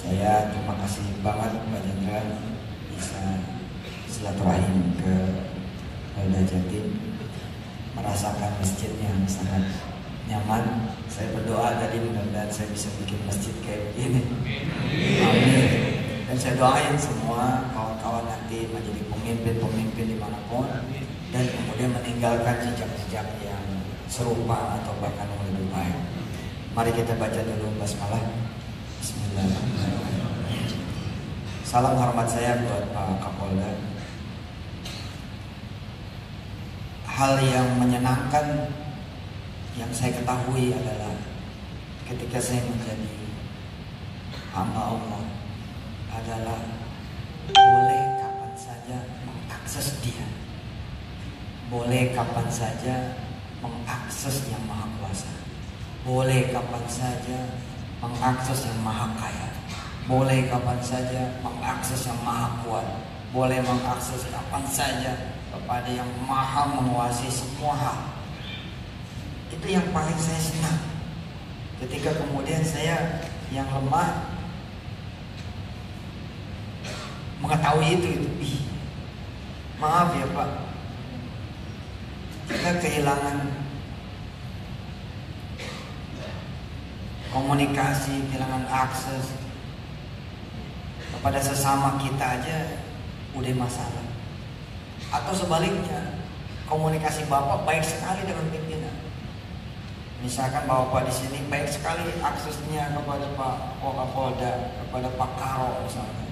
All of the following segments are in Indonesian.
Saya terima kasih banget Pak Chandra bisa silaturahim ke Polda Jatim, merasakan masjid yang sangat nyaman. Saya berdoa tadi mudah-mudahan saya bisa bikin masjid kayak begini. Amin. Dan saya doain semua kawan-kawan nanti menjadi pemimpin-pemimpin dimanapun dan kemudian meninggalkan jejak-jejak yang serupa atau bahkan yang lebih baik. Mari kita baca dulu basmalah. Bismillahirrahmanirrahim. Salam hormat saya buat Pak Kapolda. Hal yang menyenangkan yang saya ketahui adalah ketika saya menjadi hamba Allah adalah boleh kapan saja mengakses Dia, boleh kapan saja mengakses Yang Maha Kuasa, boleh kapan saja mengakses Yang Maha Kaya, boleh kapan saja mengakses Yang Maha Kuat, boleh mengakses kapan saja kepada Yang Maha menguasai semua hal. Itu yang paling saya senang. Ketika kemudian saya yang lemah mengetahui itu. Maaf ya Pak, kita kehilangan komunikasi, kehilangan akses kepada sesama kita aja udah masalah. Atau sebaliknya, komunikasi Bapak baik sekali dengan pimpinan. Misalkan Bapak di sini baik sekali aksesnya kepada Pak Kapolda, kepada Pak Karo misalnya.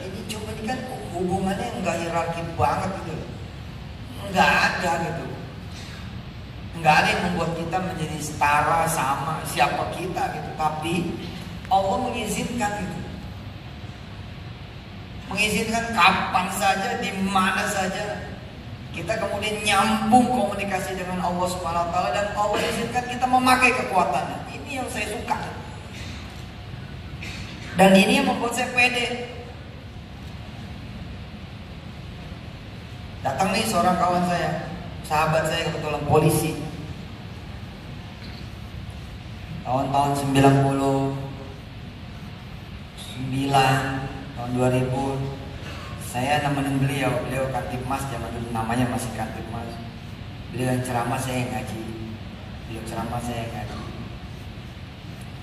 Ini coba ini kan hubungannya nggak hierarki banget gitu, nggak ada gitu, nggak ada yang membuat kita menjadi setara sama siapa kita gitu. Tapi Allah mengizinkan gitu, mengizinkan kapan saja, di mana saja kita kemudian nyambung komunikasi dengan Allah Subhanahu Wa Taala, dan Allah izinkan kita memakai kekuatannya. Ini yang saya suka, dan ini yang membuat saya pede. Datang nih seorang kawan saya, sahabat saya kebetulan polisi, tahun 99, tahun 2000, saya nemenin beliau Kantipmas, zaman dulu namanya masih Kantipmas. Beliau yang ceramah, saya yang ngaji. Beliau ceramah, saya yang ngaji.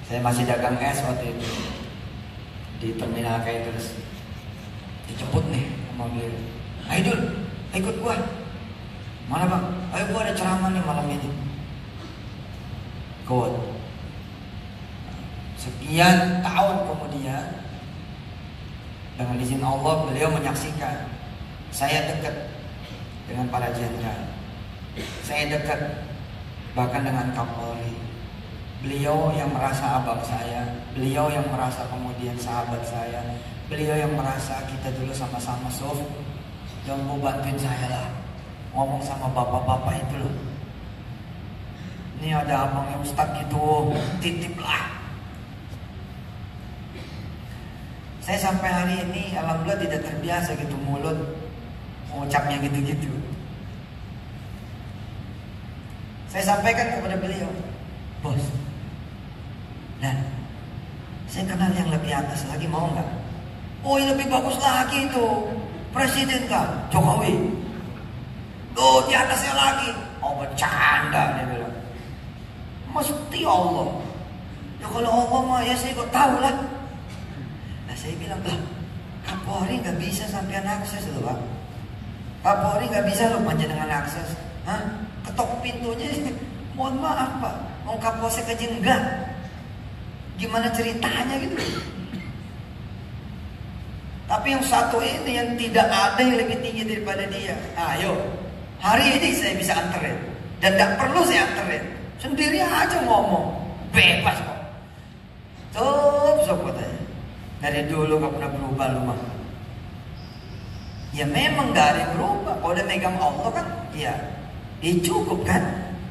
Saya masih dagang es waktu itu di terminal kayak terus dijemput nih sama beliau. Ayo Dul, ikut gua. Mana bang? Ayo gua ada ceramah nih malam ini. Ikut. Sekian tahun kemudian, dengan izin Allah beliau menyaksikan saya dekat dengan para jenderal, saya dekat bahkan dengan Kapolri. Beliau yang merasa abang saya, beliau yang merasa kemudian sahabat saya, beliau yang merasa kita dulu sama-sama sof. Yang mau bantuin saya lah, ngomong sama bapak-bapak itu loh. Ini ada abangnya Ustadz gitu, titip lah. Saya sampai hari ini alhamdulillah tidak terbiasa gitu mulut mengucapnya gitu-gitu. Saya sampaikan kepada beliau, bos, dan saya kenal yang lebih atas lagi, mau nggak? Oh, yang lebih bagus lagi itu, presiden kah? Jokowi. Oh, di atasnya lagi. Oh, bercanda dia bilang. Mesti Allah. Ya kalau Allah mah ya saya kok tahu lah. Nah saya bilang, lah Kapolri nggak bisa sampean akses loh Pak. Kapolri nggak bisa loh panjenengan akses. Hah? Ketok pintunya. Mohon maaf Pak, mau Kapolsek aja enggak. Gimana ceritanya gitu. Tapi yang satu ini yang tidak ada yang lebih tinggi daripada dia. Ayo, hari ini saya bisa anterin, dan gak perlu saya anterin, sendiri aja ngomong, bebas kok. Sob katanya, dari dulu gak pernah berubah lu mah. Ya memang gak ada yang berubah. Kalau udah megang Allah kan, ya cukup kan.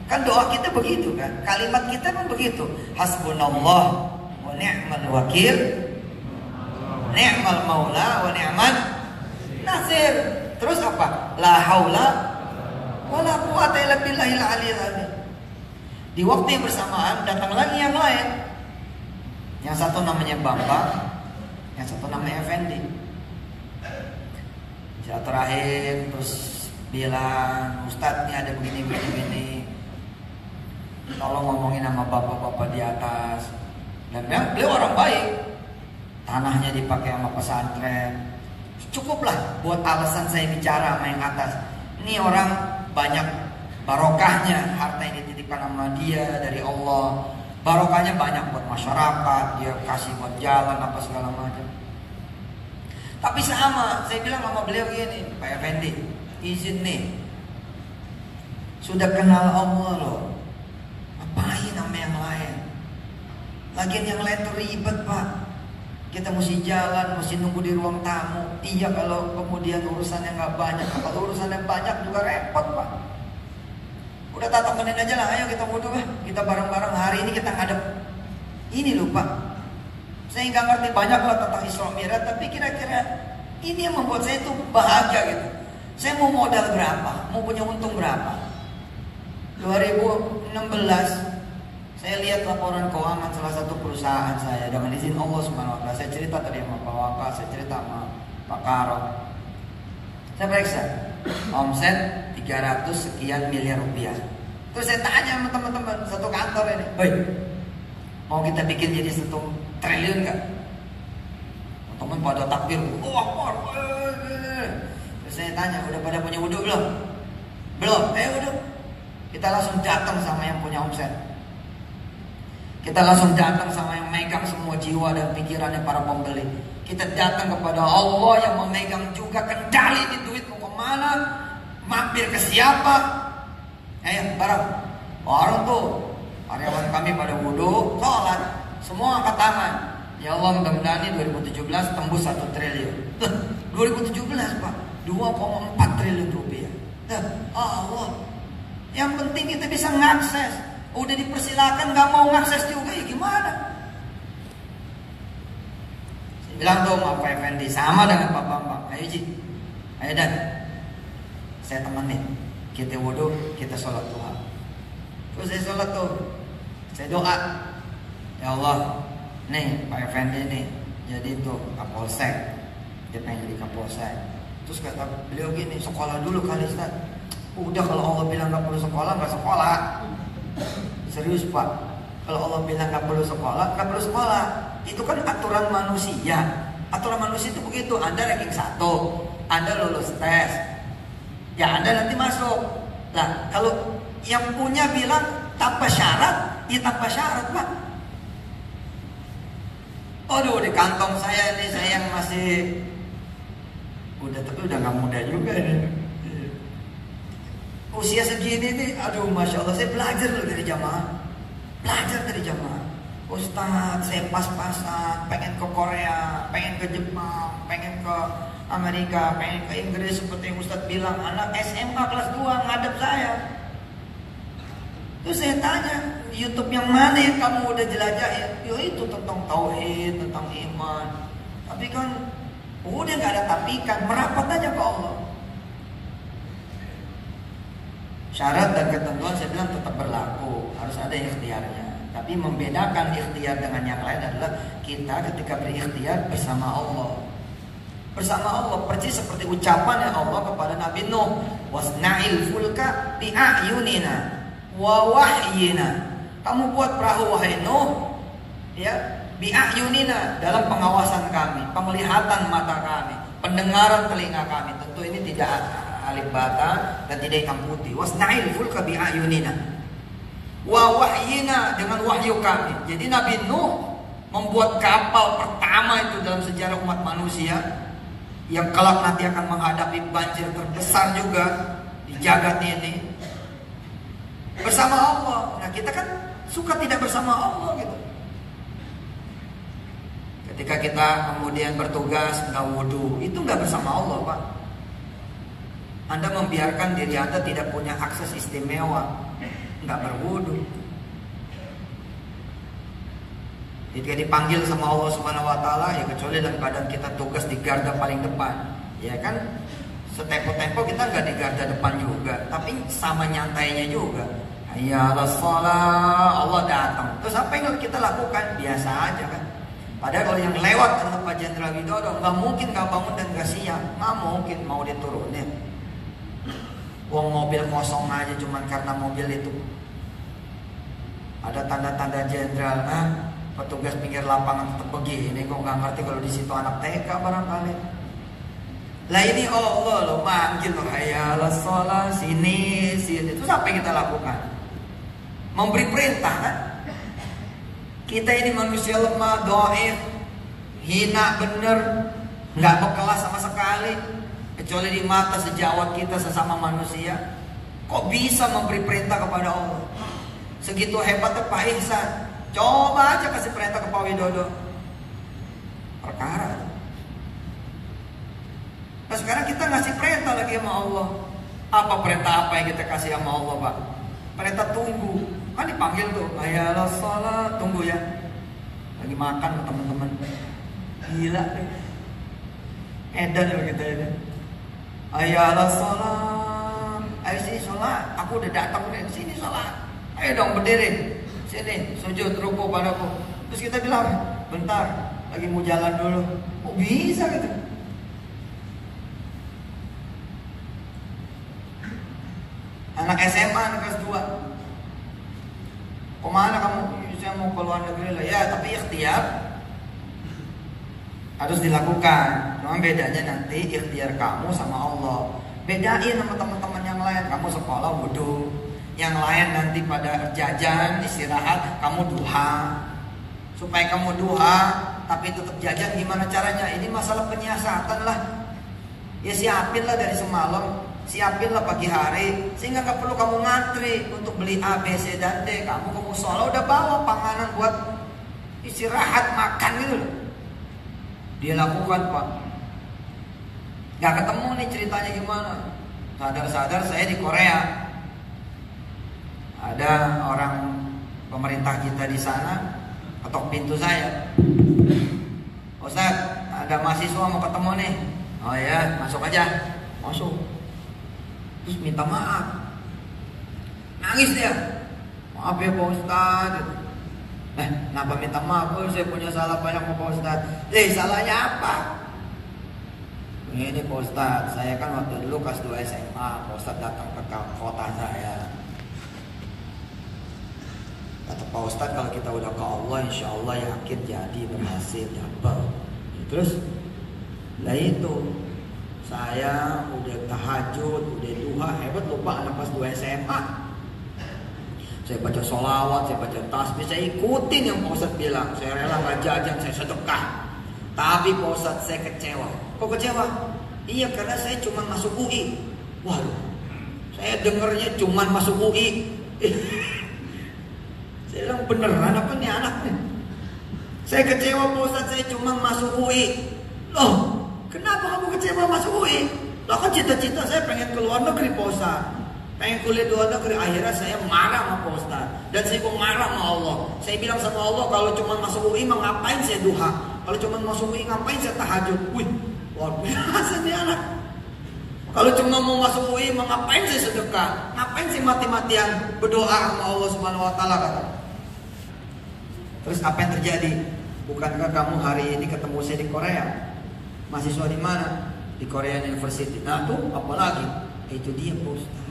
Kan doa kita begitu kan, kalimat kita kan begitu. Hasbunallah wa ni'mal wakil, ni'mal maula wa ni'man nasir. Terus apa? La haula wala quwata illa billahil aliyil azim. Di waktu yang bersamaan datang lagi yang lain. Yang satu namanya Bambang, yang satu namanya Effendi. Silaturahim terus bilang, Ustadz ini ada begini, tolong ngomongin sama bapak-bapak di atas. Dan beliau orang baik, tanahnya dipakai sama pesantren. Cukuplah buat alasan saya bicara sama yang atas. Ini orang banyak barokahnya, harta yang dititipkan sama dia dari Allah. Barokahnya banyak buat masyarakat, dia kasih buat jalan apa segala macam. Tapi sama, saya bilang sama beliau gini, Pak Effendi, izin nih, sudah kenal Allah loh, ngapain sama yang lain? Lagian yang lain tuh ribet Pak, kita mesti jalan, mesti nunggu di ruang tamu. Iya kalau kemudian urusannya nggak banyak, kalau urusannya banyak juga repot Pak. Udah tak temenin aja lah, ayo kita wudhu lah, kita bareng-bareng hari ini kita ngadep. Ini loh Pak, saya nggak ngerti banyak lah tentang Isra Mi'raj, tapi kira-kira ini yang membuat saya itu bahagia gitu. Saya mau modal berapa, mau punya untung berapa. 2016 saya lihat laporan keuangan salah satu perusahaan saya dengan izin Allah SWT. Saya cerita tadi sama Pak Waka, saya cerita sama Pak Karo. Saya periksa omset 300 sekian miliar rupiah. Terus saya tanya sama teman-teman satu kantor ini, "Hei, mau kita bikin jadi 1 triliun nggak?" Teman pada takbir, Akbar. Terus saya tanya, udah pada punya wudhu belum? Belum, wudhu. Kita langsung datang sama yang punya omset. Kita langsung datang sama yang megang semua jiwa dan pikirannya para pembeli. Kita datang kepada Allah yang memegang juga kendali di duit mau kemana, mampir ke siapa. Ayo bareng. Orang tuh karyawan kami pada wudhu, sholat, semua angkat tangan. Ya Allah, mudah-mudahan ini 2017 tembus 1 triliun. 2017 Pak, 2,4 triliun rupiah. Allah. Yang penting kita bisa ngakses. Udah dipersilakan, nggak mau ngakses juga ya gimana? Saya bilang tuh sama Pak Effendi, sama dengan Pak Bambang. Ayo Ji, ayo Dan, saya temenin. Kita wudhu, kita sholat duha. Terus saya sholat tuh, saya doa. Ya Allah, nih Pak Effendi nih jadi tuh Kapolsek, dia pengen jadi Kapolsek. Terus kata beliau gini, sekolah dulu kali Ustaz. Udah kalau Allah bilang gak perlu sekolah, gak sekolah. Serius Pak, kalau Allah bilang gak perlu sekolah, gak perlu sekolah. Itu kan aturan manusia. Aturan manusia itu begitu, Anda ranking 1, Anda lulus tes, ya Anda nanti masuk. Nah kalau yang punya bilang tanpa syarat, ya tanpa syarat Pak. Aduh, di kantong saya ini, saya yang masih tapi udah gak muda juga nih. Usia segini nih, aduh Masya Allah, saya belajar loh dari jamaah. Belajar dari jamaah. Ustadz, saya pas-pasan, pengen ke Korea, pengen ke Jepang, pengen ke Amerika, pengen ke Inggris. Seperti yang Ustadz bilang, anak SMA kelas 2 ngadep saya. Terus saya tanya, YouTube yang mana yang kamu udah jelajahin? Ya itu tentang tauhid, tentang iman. Tapi kan udah gak ada tapikan, merapat aja ke Allah. Syarat dan ketentuan saya bilang tetap berlaku, harus ada ikhtiarnya. Tapi membedakan ikhtiar dengan yang lain adalah kita ketika berikhtiar bersama Allah. Bersama Allah, persis seperti ucapan Allah kepada Nabi Nuh, wasna'il fulka bi'ayunina wa wahyina. Kamu buat perahu wahai Nuh, ya, bi'ayunina, dalam pengawasan kami, penglihatan mata kami, pendengaran telinga kami. Tentu ini tidak alif bata dan tidak hitam putih. Wasna'il fulka bi'ayunina wa wahyina, dengan wahyu kami. Jadi Nabi Nuh membuat kapal pertama itu dalam sejarah umat manusia yang kelak nanti akan menghadapi banjir terbesar juga di jagat ini bersama Allah. Nah kita kan suka tidak bersama Allah gitu. Ketika kita kemudian bertugas nggak wudhu, itu nggak bersama Allah Pak. Anda membiarkan diri Anda tidak punya akses istimewa, nggak berwudu. Ketika dipanggil sama Allah Subhanahu Wa Taala, ya kecuali dalam keadaan kita tugas di garda paling depan, ya kan setempo-tempo kita nggak di garda depan juga, tapi sama nyantainya juga. Ya Allah, Allah datang. Terus apa yang kita lakukan? Biasa aja kan. Padahal kalau yang lewat adalah Pak Jenderal Widodo, nggak mungkin nggak bangun dan nggak siap, nggak mungkin mau diturunin. Uang mobil kosong aja cuman karena mobil itu ada tanda-tanda jenderal. Petugas pinggir lapangan tetap begini, kok nggak ngerti kalau di situ anak TK barangkali. Lah ini Allah loh manggil loh, hayalah sholat sini. Terus apa yang kita lakukan? Memberi perintah kan? Kita ini manusia lemah, dhaif, hina bener, nggak berkelas sama sekali, kecuali di mata sejawat kita sesama manusia. Kok bisa memberi perintah kepada Allah? Segitu hebatnya Pak Ihsan. Coba aja kasih perintah ke Pak Widodo, perkara. Nah sekarang kita ngasih perintah lagi sama Allah. Apa perintah apa yang kita kasih sama Allah Pak? Perintah tunggu. Kan dipanggil tuh, hayalah sholat, tunggu ya. Lagi makan teman-teman. Gila deh. Edan loh kita ini. Hayalah sholat. Ayo sini sholat. Aku udah datang nih. Sini sholat. Ayo dong berdiri. Sini sujud ruku padaku. Terus kita bilang, bentar, lagi mau jalan dulu. Kok bisa gitu? Anak SMA, anak kelas 2. Kemana kamu? Saya mau ke luar negeri lah. Ya, tapi ikhtiar harus dilakukan. Cuma bedanya nanti ikhtiar kamu sama Allah. Bedain sama teman-teman yang lain. Kamu sekolah wudhu, yang lain nanti pada jajan, istirahat, kamu duha. Supaya kamu duha tapi tetap jajan, gimana caranya? Ini masalah penyiasatan lah. Ya siapin lah dari semalam, siapinlah pagi hari, sehingga gak perlu kamu ngantri untuk beli A, B, C, dan D. Kamu ke musola udah bawa panganan buat istirahat, makan gitu loh. Dia lakukan Pak. Gak ketemu nih ceritanya gimana. Sadar-sadar saya di Korea, ada orang pemerintah kita di sana ketok pintu saya. Ustaz, ada mahasiswa mau ketemu nih. Oh ya, masuk aja. Masuk. Terus minta maaf. Nangis dia. Maaf ya Pak Ustaz. Kenapa minta maaf? Oh, saya punya salah banyak Pak Ustaz. Salahnya apa? Ini Pak Ustaz, saya kan waktu dulu kelas 2 SMA, Pak Ustaz datang ke kota saya. Kata Pak Ustaz, kalau kita udah ke Allah, insya Allah yakin jadi berhasil dapat. Terus, lah itu saya udah tahajud, udah duha, hebat lupa anak kelas 2 SMA. Saya baca sholawat, saya baca tasbih, saya ikutin yang Pak Ustaz bilang. Saya rela nggak jajan, saya sedekah. Tapi Pak Ustaz saya kecewa. Kok kecewa? Iya karena saya cuma masuk UI. Waduh, saya dengernya cuma masuk UI. Saya bilang beneran apa nih anak nih? Saya kecewa Pak Ustaz, saya cuma masuk UI. Loh, kenapa kamu kecewa masuk UI? Loh kan cita-cita saya pengen ke luar negeri Pak Ustaz, pengen kuliah di luar negeri. Akhirnya saya marah sama Pak Ustaz. Dan saya pun marah sama Allah. Saya bilang sama Allah, kalau cuma masuk UI mah ngapain saya duha? Kalau cuma masuk UI ngapain saya tahajud? Wih, luar biasa nih anak. Kalau cuma mau masuk UI mah ngapain saya sedekah? Ngapain sih mati-matian berdoa sama Allah Subhanahu wa taala kata. Terus apa yang terjadi? Bukankah kamu hari ini ketemu saya di Korea? Mahasiswa di mana? Di Korea University. Nah tuh apalagi? Itu dia Pak Ustaz.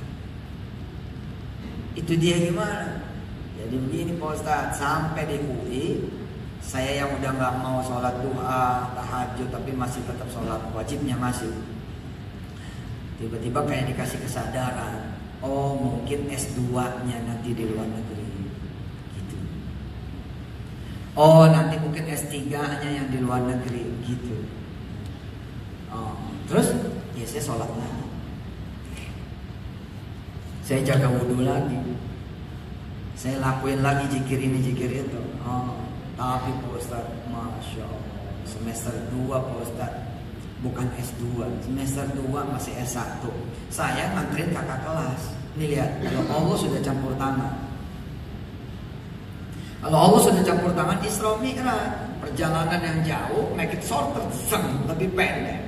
Itu dia gimana? Jadi begini Pak Ustaz, sampai di UI saya yang udah gak mau sholat duha, tahajud, tapi masih tetap sholat wajibnya masih. Tiba-tiba kayak dikasih kesadaran, oh mungkin S2-nya nanti di luar negeri gitu. Oh nanti mungkin S3-nya yang di luar negeri gitu. Oh, terus ya saya sholat lagi, saya jaga wudhu lagi, saya lakuin lagi zikir ini zikir itu. Oh, tapi Pak Ustaz, Masya Allah, semester 2 Pak Ustaz, bukan S2, semester 2 masih S1. Saya nganterin kakak kelas. Ini lihat, kalau Allah sudah campur tangan. Kalau Allah sudah campur tangan, Isra Mi'raj, perjalanan yang jauh, make it shorter, lebih pendek.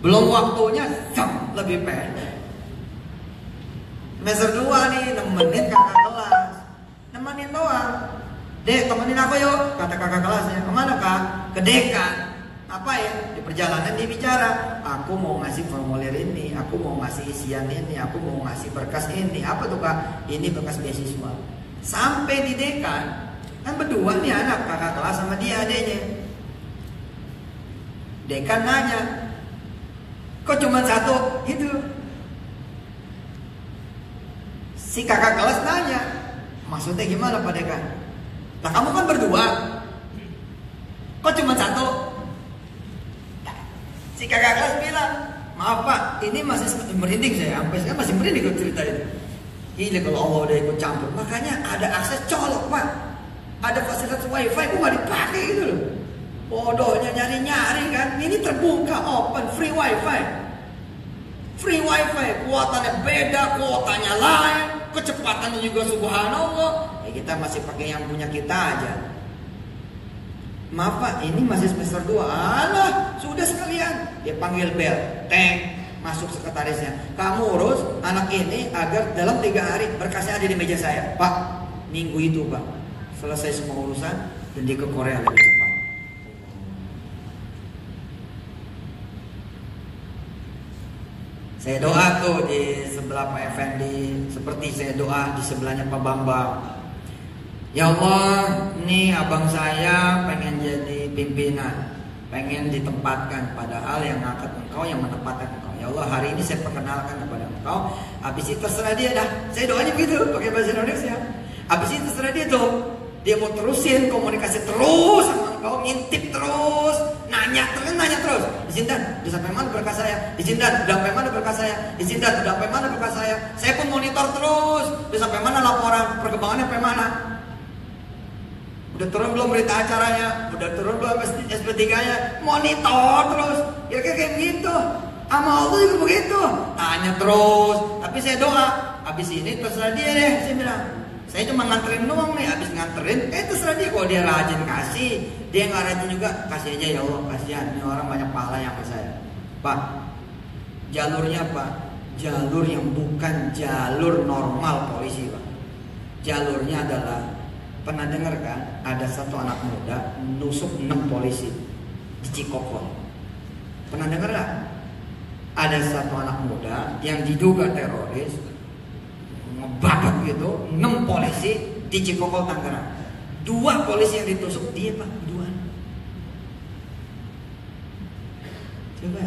Belum waktunya, lebih pendek. Semester 2 nih, nemenin kakak kelas, nemenin doang. Dek, temenin aku yuk, kata kakak kelasnya. Kemana kak? Ke dekan. Apa ya? Di perjalanan dia bicara, aku mau ngasih formulir ini, aku mau ngasih isian ini, aku mau ngasih berkas ini. Apa tuh kak? Ini berkas beasiswa. Sampai di dekan, kan berdua nih anak, kakak kelas sama dia adeknya. Dekan nanya, kok cuma satu? Gitu. Si kakak kelas nanya, maksudnya gimana Pak Dekan? Nah kamu kan berdua, kok cuma satu? Si kakak kelas bilang, maaf Pak, ini masih merinding saya, sampai saya masih merinding kalau ceritain. Gila kalau Allah udah ikut campur. Makanya ada akses colok Pak, ada fasilitas wifi, kok gak dipakai gitu loh. Bodohnya nyari-nyari kan. Ini terbuka, open, free wifi. Free wifi, kuotannya beda, kuotanya lain, kecepatannya juga subhanallah. Kita masih pakai yang punya kita aja. Maaf Pak, ini masih semester 2. Alah, sudah sekalian. Dia panggil bel, teng, masuk sekretarisnya. Kamu urus anak ini agar dalam 3 hari berkasnya ada di meja saya. Pak, minggu itu Pak, selesai semua urusan dan dia ke Korea lebih cepat. Saya doa tuh di sebelah Pak Effendi, seperti saya doa di sebelahnya Pak Bambang. Ya Allah, ini abang saya pengen jadi pimpinan, pengen ditempatkan, padahal yang ngangkat engkau, yang menempatkan engkau. Ya Allah, hari ini saya perkenalkan kepada engkau. Habis itu terserah dia dah. Saya doanya begitu pakai bahasa Indonesia. Habis itu terserah dia tuh. Dia mau terusin komunikasi terus sama engkau, ngintip terus, nanya terus. Izinkan, udah sampai mana berkas saya? Izinkan, udah sampai mana berkas saya? Izinkan, udah sampai mana berkas saya? Saya pun monitor terus. Udah sampai mana laporan, perkembangannya sampai mana? Udah turun belum berita acaranya? Udah turun belum SP3-nya? Monitor terus. Ya kayak begitu. Sama Allah juga begitu. Tanya terus. Tapi saya doa, habis ini terserah dia deh. Saya bilang, saya cuma nganterin doang nih. Habis nganterin, terserah dia. Kalau dia rajin kasih, dia nggak rajin juga, kasih aja. Ya Allah, kasihan. Ini orang banyak pahala yang ke saya. Pak, jalurnya Pak, jalur yang bukan jalur normal polisi Pak. Jalurnya adalah, pernah dengar kan, ada satu anak muda nusuk 6 polisi di Cikokol. Pernah dengar gak? Ada satu anak muda yang diduga teroris ngebabak gitu 6 polisi di Cikokol Tangerang. 2 polisi yang ditusuk dia Pak, 2. Coba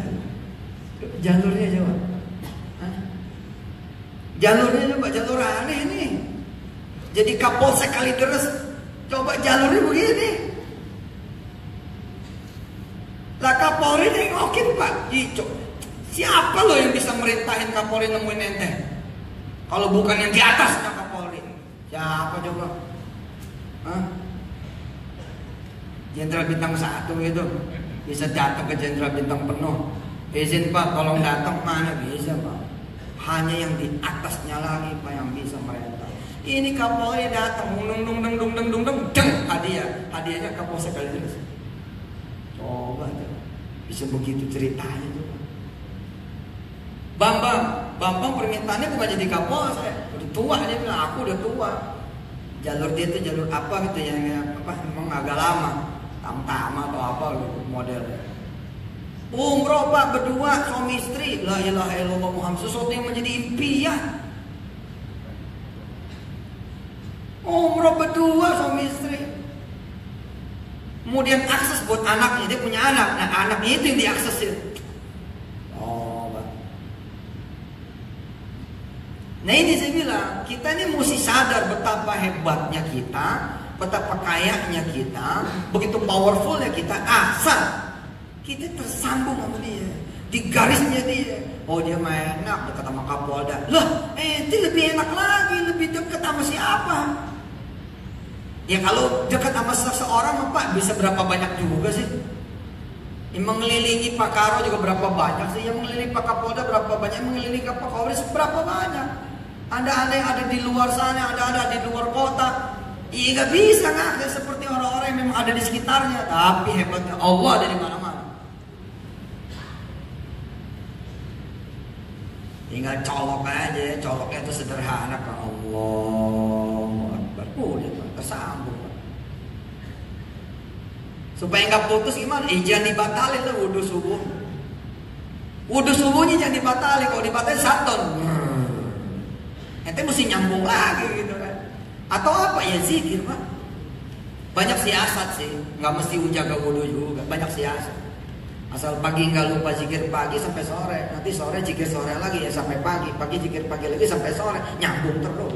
jalurnya coba. Hah? Jalurnya coba, jalur aneh nih. Jadi Kapolsek Kalideres, coba jalurnya begini. Lah Kapolri nengokin Pak, siapa loh yang bisa merintahin Kapolri nemuin ente? Kalau bukan yang di atasnya Kapolri, siapa coba? Hah? Jenderal bintang 1 itu bisa datang ke jenderal bintang penuh. Izin Pak, tolong datang, mana bisa Pak? Hanya yang di atasnya lagi Pak yang bisa merintah. Ini Kapolri datang, hadiahnya Kapolsek Kalideres. Coba tuh, bisa begitu ceritanya tuh. Bambang permintaannya bukan jadi Kapolsek, udah tua dia bilang, aku udah tua. Jalur dia tuh jalur apa gitu yang apa? Memang agak lama, Tamtama atau apa gitu modelnya. Umroh Pak berdua suami istri, la ilaha illallah Muhammad, sesuatu yang menjadi impian. Umroh berdua suami istri. Kemudian akses buat anaknya, dia punya anak. Nah anaknya itu yang diaksesin. Oh Pak. Nah ini saya bilang, kita ini mesti sadar betapa hebatnya kita, betapa kayanya kita, begitu powerfulnya kita, asal kita tersambung sama dia, di garisnya dia. Oh dia main enak dekat sama Kapolda. Loh, itu lebih enak lagi, lebih dekat sama siapa? Ya kalau dekat sama seseorang Pak bisa berapa banyak juga sih? Yang mengelilingi Pak Karo juga berapa banyak sih? Yang mengelilingi Pak Kapolda berapa banyak? Yang mengelilingi Pak Kapolri berapa banyak? Ada yang ada di luar sana, ada di luar kota. Iya nggak bisa ngakses seperti orang-orang yang memang ada di sekitarnya. Tapi hebatnya Allah ada di mana-mana. Tinggal colok aja, coloknya itu sederhana Pak. Allah Akbar, udah tersambung Pak. Supaya nggak putus gimana? Jangan dibatalin tuh wudhu subuh. Wudhu subuhnya jangan dibatalin. Kalau dibatalin saton, ente mesti nyambung lagi gitu kan. Atau apa ya, zikir Pak. Banyak siasat sih, nggak mesti jaga wudhu juga. Banyak siasat. Asal pagi nggak lupa zikir pagi sampai sore. Nanti sore zikir sore lagi ya sampai pagi. Pagi zikir pagi lagi sampai sore. Nyambung terus.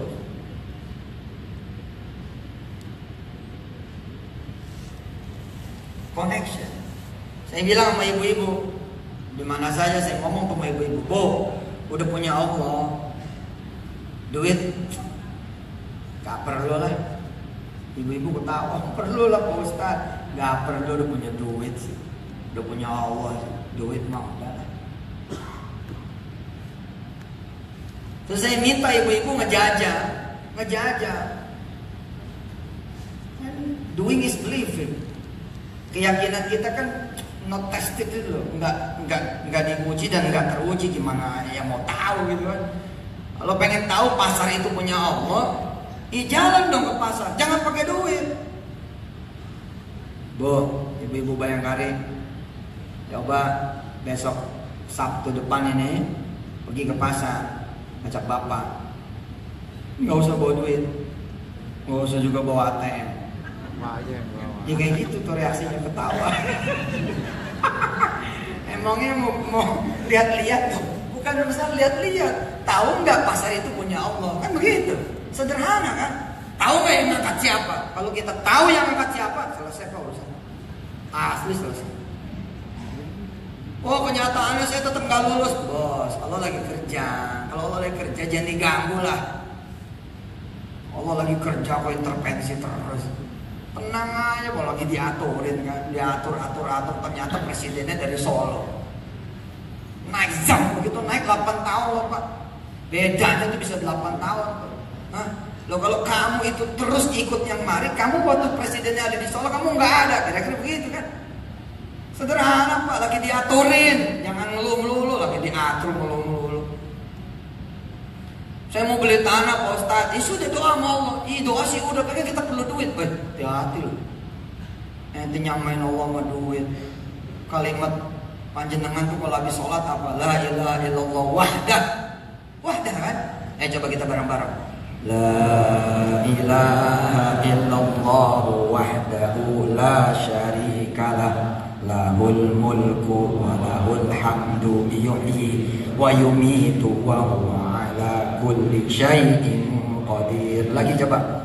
Connection. Saya bilang sama ibu-ibu, di mana saja saya ngomong sama ibu-ibu, Bu, udah punya Allah, duit gak perlu lah. Ibu-ibu ketawa, perlu lah Pak Ustaz. Gak perlu, udah punya duit sih, udah punya Allah, duit mah udah lah. Terus saya minta ibu-ibu ngejajah. Doing is believing. Keyakinan kita kan not tested itu loh, nggak diuji dan nggak teruji, gimana yang mau tahu gitu kan. Kalau pengen tahu pasar itu punya Allah, jalan dong ke pasar, jangan pakai duit. Bu, ibu-ibu Bayangkari, coba besok Sabtu depan ini pergi ke pasar, ajak bapak, nggak usah bawa duit, nggak usah juga bawa ATM. Ya kayak gitu tuh reaksinya, ketawa. Emangnya mau lihat-lihat tuh? Bukan urusan lihat-lihat. Tahu nggak pasar itu punya Allah? Kan begitu. Sederhana kan? Tahu nggak yang angkat siapa? Kalau kita tahu yang angkat siapa, selesai Pak urusan. Asli selesai. Oh kenyataannya saya tetap nggak lulus, bos. Allah lagi kerja. Kalau Allah lagi kerja jangan diganggu lah. Allah lagi kerja kok intervensi terus. Tenang aja, kalau lagi diaturin kan, diatur ternyata presidennya dari Solo. Naik jam begitu, naik 8 tahun loh Pak. Bedanya tuh bisa 8 tahun. Hah? Loh kalau kamu itu terus ikut yang mari, kamu waktu presidennya ada di Solo, kamu nggak ada, kira-kira begitu kan? Sederhana Pak, lagi diaturin, jangan ngeluh-ngeluh, lagi diatur ngeluh-ngeluh. Saya mau beli tanah Pak Ustadz, sudah doa sama Allah. Doa sih udah, pengen kita perlu duit. Hati-hati loh. Nanti nyamain Allah sama duit. Kalimat panjenengan tuh kalau habis sholat apa? La ilaha illallah wahdah. Wahdah kan? Coba kita bareng-bareng. La ilaha illallah wahdahu la syarikalah. Lahul mulku wa lahul hamdu yuhyi wa yumitu wa huwa ala kulli syai'in qadir. Lagi coba.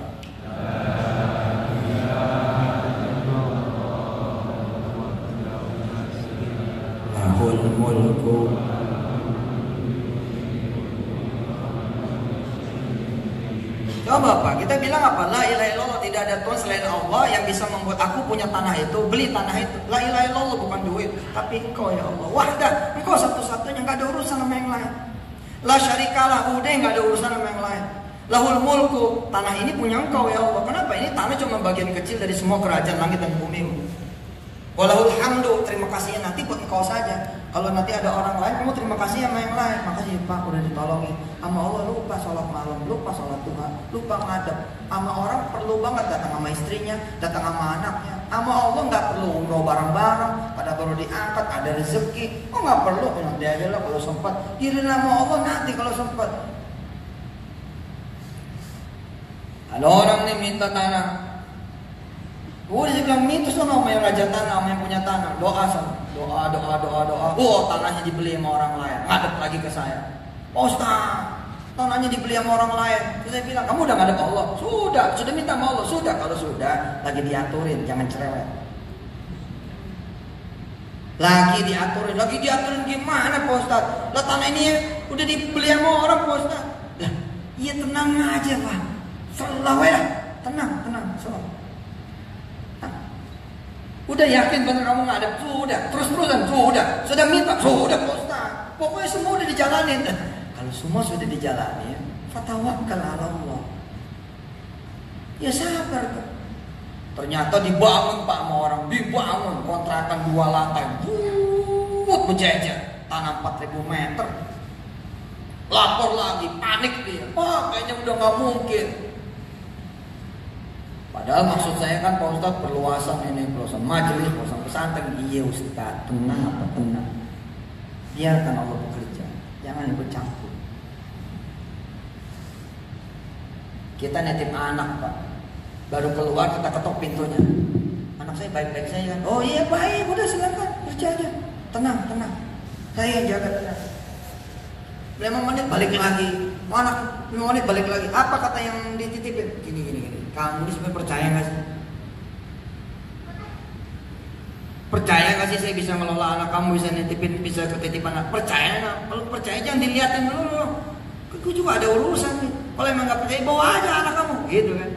Lahul mulku. Coba Pak, kita bilang apa? La ilaha illallah, tidak ada Tuhan selain Allah yang bisa membuat aku punya tanah itu, beli tanah itu. La ilaha illallah bukan duit, tapi Engkau ya Allah. Wahdah, Engkau satu-satunya, nggak ada urusan sama yang lain. La syarikalah, udah nggak ada urusan sama yang lain. Lahul mulku, tanah ini punya Engkau ya Allah. Kenapa? Ini tanah cuma bagian kecil dari semua kerajaan langit dan bumi. Walahul hamdu, terima kasihnya nanti buat Engkau saja. Kalau nanti ada orang lain, kamu terima kasih sama yang lain. Makasih Pak, udah ditolongin. Sama Allah lupa sholat malam, lupa sholat duha, lupa ngadep. Sama orang perlu banget datang sama istrinya, datang sama anaknya. Sama Allah nggak perlu umroh bareng-bareng, pada baru diangkat, ada rezeki. Oh nggak perlu, nanti aja lah kalau sempat. Diri sama Allah nanti kalau sempat. Ada orang nih minta tanah. Udah dia bilang minta sama yang raja tanah, sama yang punya tanah. Doa sama. Doa. Tanahnya dibeli sama orang lain. Ngadep lagi ke saya. Ustaz, tanahnya dibeli sama orang lain. Terus saya bilang, kamu udah ngadep Allah? Sudah minta sama Allah. Sudah, kalau sudah, lagi diaturin, jangan cerewet. Lagi diaturin gimana Pak Ustaz? Lah tanah ini udah dibeli sama orang Pak Ustaz. Lah, iya tenang aja Pak. Selalu ya, tenang, selalu. Udah yakin bener kamu nggak ada? Sudah, terus-terusan sudah minta, sudah Pak Ustaz. Pokoknya semua udah dijalanin. Kalau semua sudah dijalanin, fatawakkal ala Allah. Ya sabar tuh. Ternyata dibangun Pak sama orang, dibangun kontrakan 2 lantai, berjejer, tanah 4.000 meter. Lapor lagi, panik dia. Pak, kayaknya udah nggak mungkin. Padahal maksud saya kan Pak Ustadz perluasan ini, perluasan majelis, perluasan pesantren. Iya Ustadz, tenang apa tenang. Biarkan Allah bekerja, jangan ikut campur. Kita nitip anak Pak, baru keluar kita ketok pintunya. Anak saya baik-baik saja kan? Oh iya baik, udah silakan kerja aja. Tenang, tenang. Saya yang jaga tenang. 5 menit balik lagi. Anak 5 menit balik lagi. Apa kata yang dititipin? Gini. Kamu ini sebenarnya percaya nggak sih? Percaya nggak sih saya bisa ngelola anak kamu, bisa nitipin, bisa ketitipan anak? Percaya nggak? Kalau percaya jangan dilihatin dulu. Aku juga ada urusan nih. Kalau emang nggak percaya bawa aja anak kamu, gitu kan?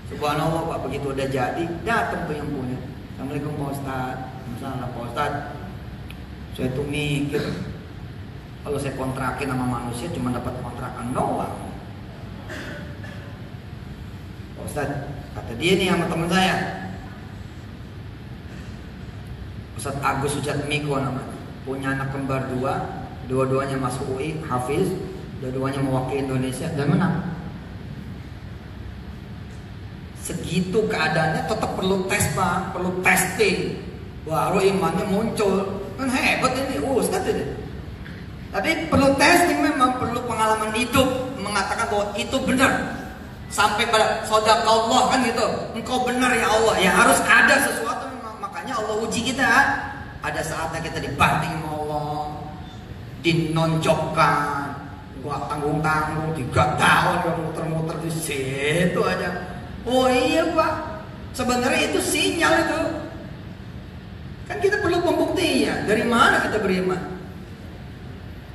Subhanallah Pak, begitu udah jadi datang tuh yang punya. Assalamualaikum Pak Ustadz. Masalah Pak Ustadz. Saya tuh mikir kalau saya kontrakin sama manusia cuma dapat kontrakan doang. Pak Ustadz, kata dia nih sama teman saya, Ustadz Agus Sujatmiko namanya, punya anak kembar 2, dua-duanya masuk UI, hafiz, dua-duanya mewakili Indonesia dan menang. Segitu keadaannya tetap perlu tes Pak, perlu testing, baru imannya muncul. Kan hebat ini Ustadz ini. Tapi perlu testing, memang perlu pengalaman hidup mengatakan bahwa itu benar. Sampai pada sodaqallah kan gitu, engkau benar ya Allah. Ya harus ada sesuatu, makanya Allah uji kita. Ada saatnya kita dibanting sama Allah, dinonjokkan, gua tanggung-tanggung 3 tahun gua muter-muter di situ aja. Oh iya Pak, sebenarnya itu sinyal itu. Kan kita perlu pembuktian. Dari mana kita beriman?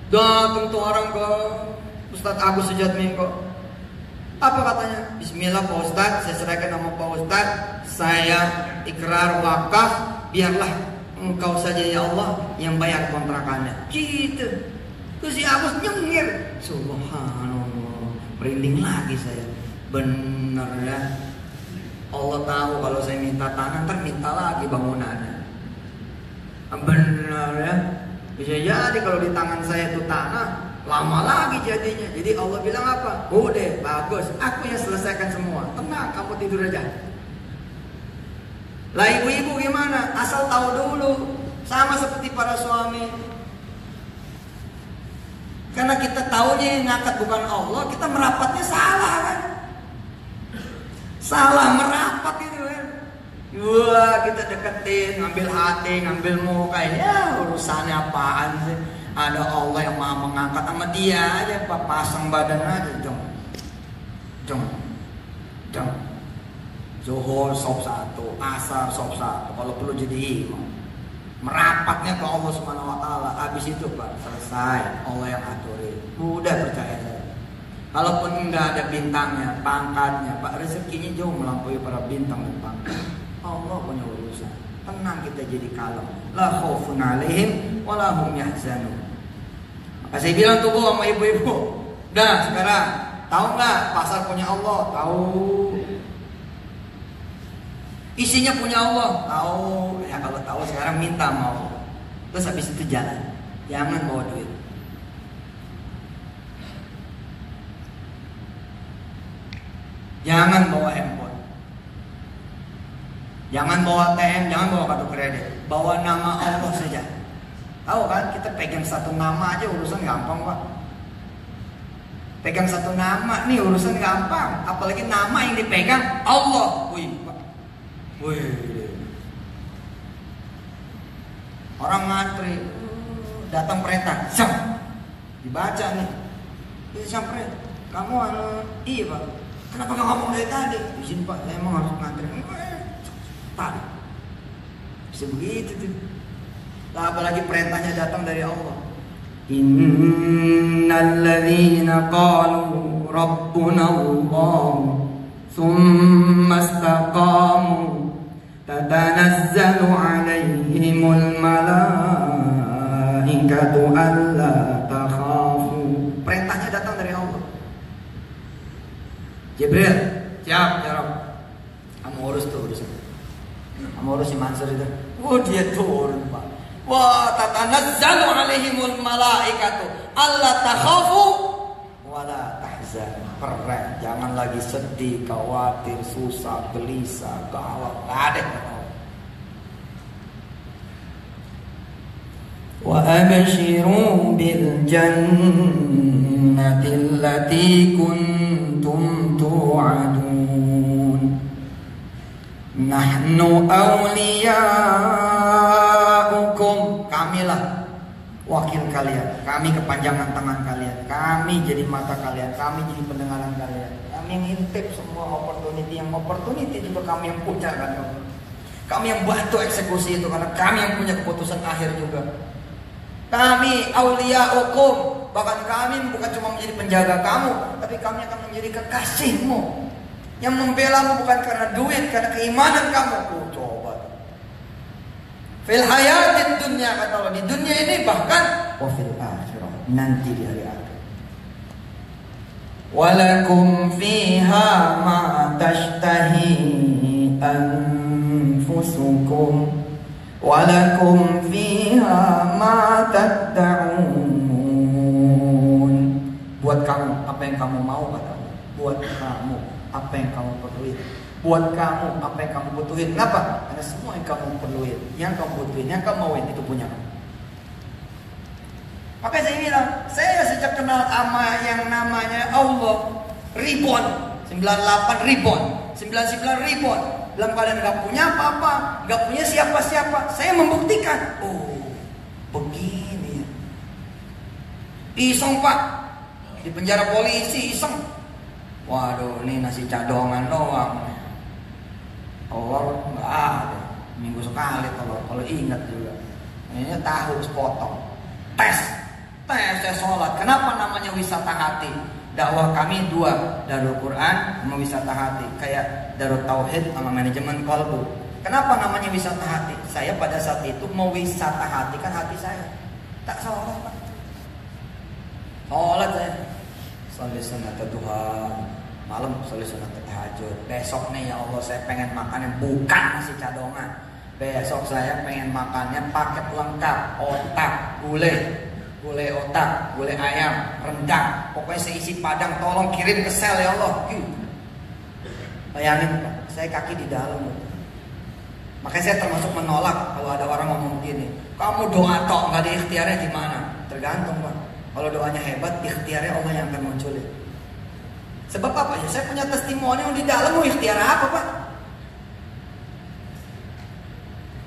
Datang tuh orang ke Ustadz Agus Sujatmiko. Apa katanya? Bismillah Pak Ustadz, saya serahkan nama Pak Ustadz, saya ikrar wakaf, biarlah engkau saja ya Allah yang bayar kontrakannya. Gitu. Terus si Agus nyengir. Subhanallah, merinding lagi saya. Bener ya, Allah tahu kalau saya minta tanah, ntar minta lagi bangunannya. Bener ya, bisa jadi kalau di tangan saya itu tanah, lama lagi jadinya. Jadi Allah bilang apa? Udah bagus, aku yang selesaikan semua. Tenang, kamu tidur aja. Lah ibu-ibu gimana? Asal tahu dulu, sama seperti para suami. Karena kita taunya yang ngangkat bukan Allah, kita merapatnya salah kan? Salah merapat itu kan. Wah, kita deketin, ngambil hati, ngambil muka. Ya urusannya apaan sih? Ada Allah yang maha mengangkat, sama dia aja Pak, pasang badan aja. Jong. Zuhur sop 1, asar sop 1. Kalau perlu jadi imam. Merapatnya ke Allah Subhanahu wa taala. Habis itu Pak, selesai. Allah yang aturin. Udah percaya saya. Kalaupun enggak ada bintangnya, pangkatnya, Pak, rezekinya jauh melampaui para bintang dan pangkat. Allah punya urusan. Tenang kita jadi kalem. La khaufun 'alaihim wa la hum yahzanun. Maka saya bilang tuh Bu sama ibu-ibu, dah sekarang tahu nggak pasar punya Allah? Tahu. Isinya punya Allah? Tahu. Ya kalau tahu sekarang minta mau. Terus habis itu jalan. Jangan bawa duit. Jangan bawa handphone. Jangan bawa ATM, jangan bawa kartu kredit. Bawa nama Allah saja. Tahu kan, kita pegang satu nama aja urusan gampang Pak. Pegang satu nama nih urusan gampang. Apalagi nama yang dipegang Allah. Wih Pak. Wih. Orang ngantri, datang perintah, jam. Dibaca nih. Ini sampai kamu iya Pak. Kenapa gak ngomong dari tadi? Izin Pak, saya emang harus ngantri. Pak, bisa begitu tuh. Lah apalagi perintahnya datang dari Allah. Innal ladzina qalu rabbuna Allah thumma istaqamu tatanazzalu alaihimul malaikatu alla takhafu. Perintahnya datang dari Allah. Jibril, siap ya Rabb. Kamu urus tuh urusan. Kamu urus si Mansur itu. Oh dia turun Pak. Wah, tatanazzalu alaihimul malaikatu alla takhafu wala tahzanu. keren. Jangan lagi sedih, khawatir, susah, gelisah, galau. Gak ada. Wa abshiru bil jannati allati kuntum tu'adun. Nahnu awliya'ukum. Kamilah wakil kalian, kami kepanjangan tangan kalian, kami jadi mata kalian, kami jadi pendengaran kalian, kami yang intip semua opportunity juga kami yang punya kan, kami yang bantu eksekusi itu karena kami yang punya keputusan akhir juga. Kami awliya'ukum, bahkan kami bukan cuma menjadi penjaga kamu, tapi kami akan menjadi kekasihmu yang membelamu bukan karena duit, karena keimanan kamu. Coba fil hayatid dunya, kata Allah, di dunia ini, bahkan wa fil akhirah, nanti di hari akhir. Walakum fiha ma tashtahi anfusukum walakum fiha ma tad'un. Buat kamu apa yang kamu mau, kata Allah. Buat kamu apa yang kamu perluin. Buat kamu apa yang kamu butuhin. Kenapa? Karena semua yang kamu perluin, yang kamu butuhin, yang kamu mauin itu punya kamu. Makanya saya bilang, saya sejak kenal sama yang namanya Allah, Ribon 98 Ribon 99 Ribon, dalam keadaan gak punya apa-apa, gak punya siapa-siapa, saya membuktikan, oh begini ya. Iseng Pak, di penjara polisi iseng. Waduh, ini nasi cadongan doang. Telur nggak ada, minggu sekali telur, kalau ingat juga. Ini tahu sepotong. Tes saya sholat. Kenapa namanya wisata hati? Dakwah kami dua, Darul Quran sama wisata hati. Kayak Darul Tauhid sama manajemen kolbu. Kenapa namanya wisata hati? Saya pada saat itu mau wisata hati kan hati saya. Tak sholat Pak. Sholat saya. Sholat sunat duha. Malam sholat sunat tahajud. Besok nih ya Allah, saya pengen makan yang bukan nasi cadongan. Besok saya pengen makannya paket lengkap, otak, gulai otak, gulai ayam, rendang. Pokoknya saya isi padang, tolong kirim ke sel ya Allah. Bayangin Pak, saya kaki di dalam. Makanya saya termasuk menolak kalau ada orang ngomong gini, kamu doa tok nggak ada ikhtiarnya gimana? Tergantung Pak. Kalau doanya hebat, ikhtiarnya Allah yang akan munculin. Sebab apa ya? Saya punya testimoni di dalam, mau ikhtiar apa Pak?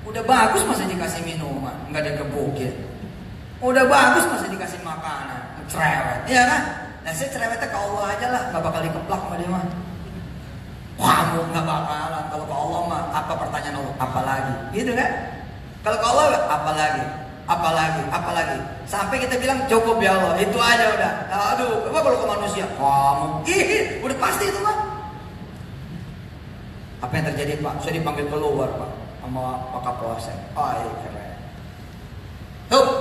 Udah bagus masih dikasih minuman, nggak digebukin. Udah bagus masih dikasih makanan, cerewet, iya kan? Nah saya cerewetnya ke Allah aja lah, nggak bakal dikeplak sama dia mah. Wah, nggak bakalan. Kalau ke Allah mah apa pertanyaan Allah? Apalagi, gitu kan? Kalau ke Allah apalagi? Apalagi. Sampai kita bilang cukup ya Allah, itu aja udah. Aduh, apa kalau ke manusia? Kamu, udah pasti itu Pak. Apa yang terjadi Pak? Saya dipanggil keluar Pak sama Pak Kapolsek. Keren. Tuh,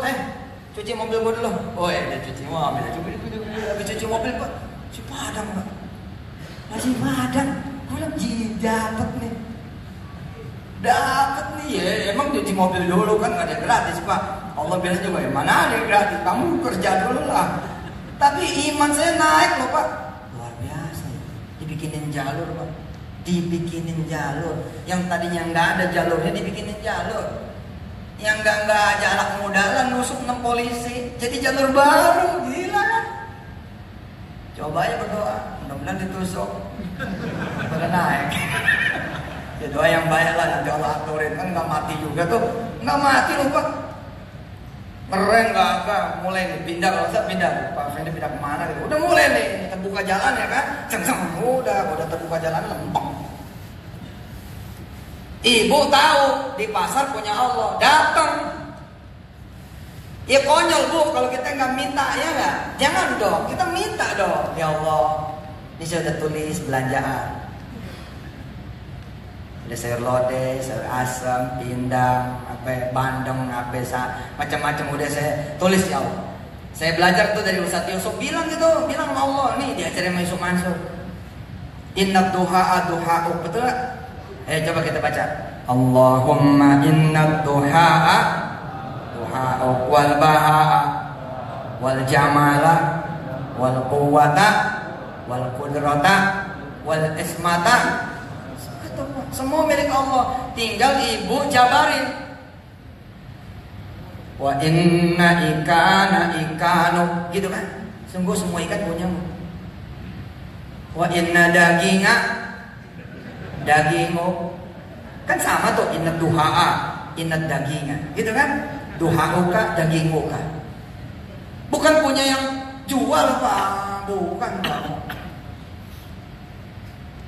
cuci mobil gua dulu. Oh ya, cuci mobil. Habis cuci mobil Pak, si Padang Pak. Masih Padang. Belum dapat nih. Dapat nih ya, emang cuci mobil dulu kan nggak ada gratis Pak. Allah bilang juga ya mana ada gratis, kamu kerja dulu lah. Tapi iman saya naik loh Pak, luar biasa ya. Dibikinin jalur Pak, dibikinin jalur. Yang tadinya nggak ada jalurnya dibikinin jalur. Yang nggak aja anak muda lah nusuk 6 polisi, jadi jalur baru, gila kan? Coba aja berdoa, mudah-mudahan ditusuk, pada naik. Ya doa yang baik lah, nanti Allah aturin. Kan gak mati juga tuh. Gak mati loh Pak. Keren gak? Mulai pindah, kalau saya pindah Pak Fendi pindah kemana gitu. Udah mulai nih, terbuka jalan ya kan. Ceng-ceng, udah terbuka jalan lempeng. Ibu tahu di pasar punya Allah, datang. Ya konyol Bu, kalau kita gak minta ya gak? Jangan dong, kita minta dong. Ya Allah, ini saya udah tulis belanjaan. Ada sayur lodeh, sayur asam, pindang, bandeng, macam-macam udah saya tulis ya Allah. Saya belajar tuh dari Ustaz Yusuf, bilang sama Allah nih diajarin sama Yusuf Mansur. Inna duha'a duha'u, betul gak? Coba kita baca. Allahumma inna duha'a duha'u wal baha'a wal jamala wal quwwata wal qudrata wal ismata. Semua milik Allah. Tinggal ibu jabarin. Wa inna ikanu, gitu kan? Sungguh semua ikan punyamu. Wa inna dagingmu. Kan sama tuh, inna duha'a, inna daginga, gitu kan? Duha'uka, daginguka. Bukan punya yang jual Pak, bukan Pak.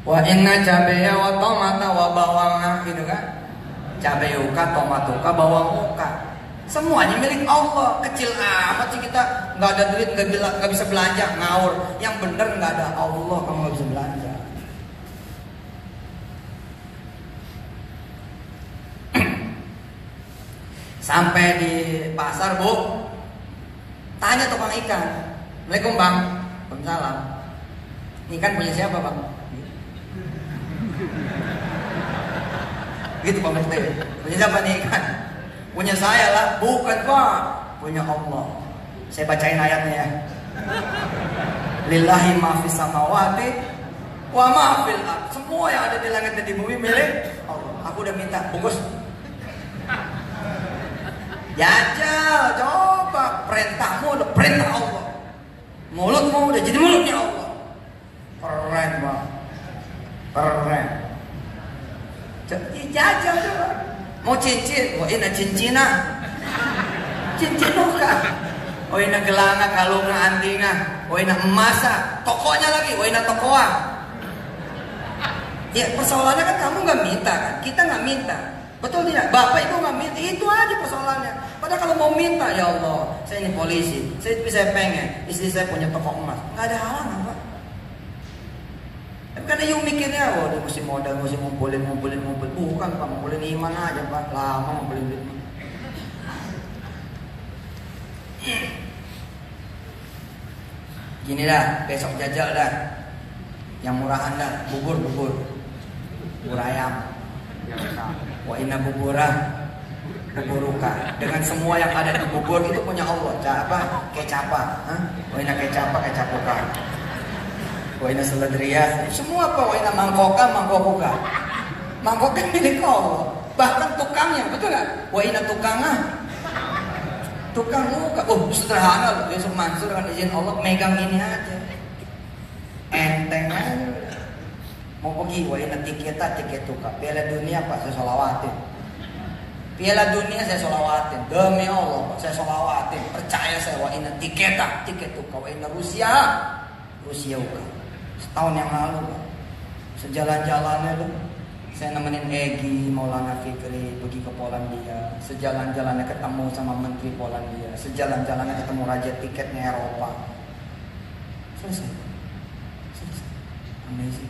Wa inna cabeya wa tomata wa bawanga, gitu kan? Cabeuka, tomatuka, bawanguka. Semuanya milik Allah. Kecil amat sih kita, nggak ada duit, nggak bisa belanja, ngawur. Yang bener nggak ada Allah, kamu nggak bisa belanja. Sampai di pasar, Bu, tanya tukang ikan. Assalamualaikum Bang. Waalaikumsalam. Ikan punya siapa Bang? Gitu Pak Mesti. Punya siapa nih ikan? Punya saya lah. Bukan Pak, punya Allah. Saya bacain ayatnya ya. Lillahi ma fis samawati wa ma fil ardh. Semua yang ada di langit dan di bumi milik Allah. Aku udah minta bungkus. Jajal, coba perintahmu udah perintah Allah. Mulutmu udah jadi mulutnya Allah. Keren Bang. Keren. Jajal coba. Mau cincin, wah ini cincina. Cincin bukan. Oh ini gelanga, kalunga, antinga. Oh ini emasa. Tokonya lagi, oh ini tokoa. Ya persoalannya kan kamu nggak minta kan, kita nggak minta. Betul tidak? Bapak ibu nggak minta, itu aja persoalannya. Padahal kalau mau minta, ya Allah, saya ini polisi, saya pengen istri saya punya toko emas, nggak ada halangan Pak. Tapi karena you mikirnya, oh dia mesti modal, mesti ngumpulin, bukan Pak, ngumpulin iman aja Pak, lama ngumpulin duit. Gini dah, besok jajal dah, yang murahan dah, bubur ayam. Wa inna buburuka. Dengan semua yang ada di bubur itu punya Allah. Kecapa. Wa inna kecapuka. Wa inna seledriya. Semua apa? Wa inna mangkoka. Mangkoka milik Allah. Bahkan tukangnya, betul nggak? Wa inna tukang muka. Oh sederhana loh. Yusuf Mansur dengan izin Allah megang ini aja. Enteng aja. Mau pergi, wa inna tiketuka. Piala dunia Pak, saya sholawatin. Piala dunia saya sholawatin. Demi Allah Pak, saya sholawatin. Percaya saya, wa inna tiketuka. Wa inna Rusia uka. Setahun yang lalu Pak, sejalan-jalannya lu, saya nemenin Egy, Maulana Fikri pergi ke Polandia. Sejalan-jalannya ketemu sama Menteri Polandia. Sejalan-jalannya ketemu Raja tiketnya Eropa. Selesai. Amazing.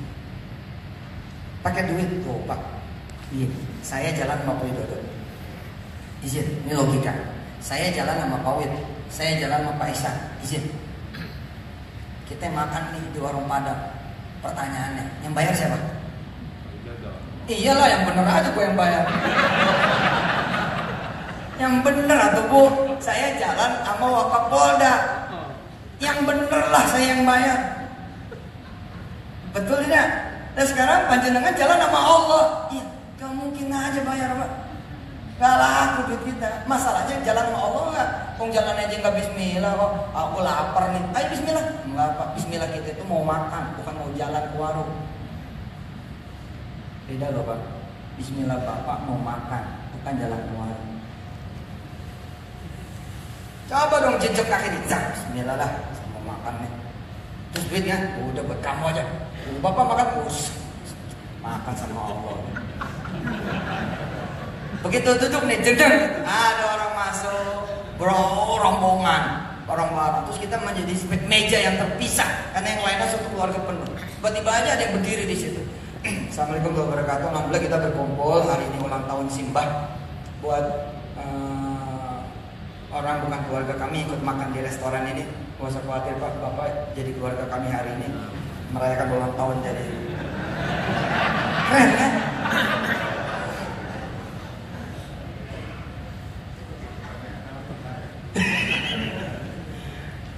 Pakai duit tuh Pak. Iya, saya jalan sama Pak Widodo. Izin, ini logika. Saya jalan sama Pak Wid, saya jalan sama Pak Isan. Izin. Kita makan nih di warung Padang. Pertanyaannya, yang bayar siapa? Iyalah, yang bener aja gue yang bayar. Yang bener atau Bu, saya jalan sama Wakapolda. Yang bener lah saya yang bayar. Betul tidak? Dan sekarang panjenengan jalan sama Allah. Iya, gak mungkin aja bayar Pak. Gak laku duit kita. Masalahnya jalan sama Allah gak? Kong jalan aja gak bismillah kok. Aku lapar nih. Ayo bismillah. Enggak Pak, bismillah kita itu mau makan, bukan mau jalan ke warung. Beda loh Pak. Bismillah Bapak mau makan, bukan jalan ke warung. Coba dong jejak kaki nih. Bismillah lah, saya mau makan nih. Terus duitnya, udah buat kamu aja. Bapak makan terus. Makan sama Allah. Begitu duduk nih, jeng-jeng, ada orang masuk, rombongan orang baru. Terus kita menjadi seperti meja yang terpisah karena yang lainnya satu keluarga penuh. Tiba-tiba aja ada yang berdiri di situ. Assalamualaikum warahmatullahi wabarakatuh. Alhamdulillah kita berkumpul hari ini ulang tahun Simbah. Buat orang bukan keluarga kami ikut makan di restoran ini. Gak usah khawatir Pak, Bapak jadi keluarga kami hari ini merayakan ulang tahun jadi keren kan?